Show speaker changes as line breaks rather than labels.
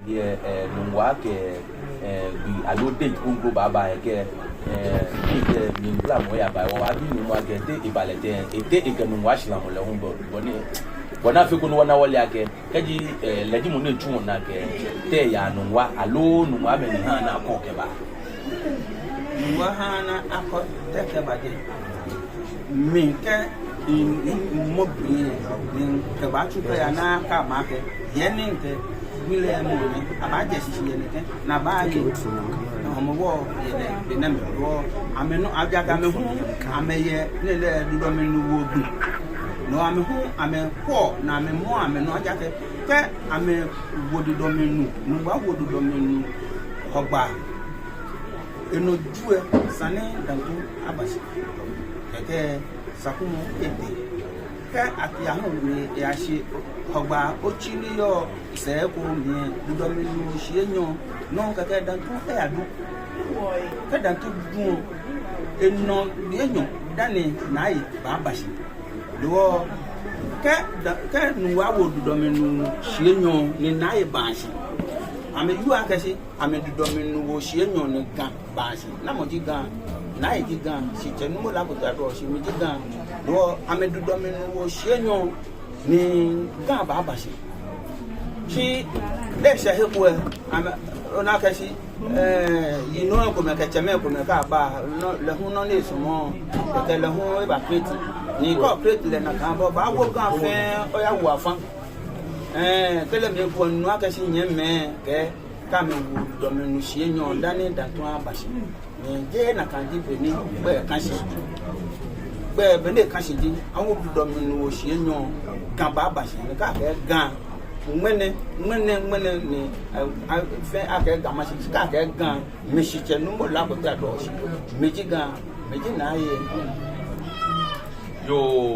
ye nungwa ke bi alode kungo baba ke ningla moya ba wa bi nungwa ke te ibalete ete ikenungwa shila mo le humbo boni bona fe ko no na wole ake kaji ledi mo ne tun na ke te ya nungwa alo nungwa me ni ha na ko ke ba
nungwa ha na akọ te ke ba de mi ke mo bi ni ke ba chu ya na ka ma ke ye ni ke wile mo ni abaje sisi ye ni ke na ba ye Homowo ye na me wo ameno ajaga me hu ameye le dudo me nu wo du no ame hu ame ko na ame mo ame no ajake ke ame wo dudo me nu wa wo dudo me nu ogba eno due sane dangu abasi ke sakumo ete ke atia hu ni ya shi ogba ochili yo se ko mi dudo me nu shi enyo no ke dangu e adu ke dangu du eno enyo dani nai ba bashi do ke nu wa wo dudo me nu shi enyo ni nai bashi ame yu akasi ame dudo me nu wo shi enyo ni gan bashi na mo ji gan nai ji gan si tenu mo Lakote do si mi ji gan do ame dudo me nu wo shi enyo ni gan ba bashi si de se hepo ame ona kasi you know ko me ka cheme ko me ka ba le hu no le sumo ke le hu e ba crate ni ko crate le na kan ba wo gan fe o ya wo afan tele me ko nu akasi yen me ke ka me wo do me nu sie nyon dani da to abasi ni je na kan di be ni be kan si be ne kan si di awon do me nu sie nyon kan ba abasi ni ka ke gan mwene ni fe ake Gamashie ka ke gan me si che Nuumo Lakote do si meji gan meji na ye
yo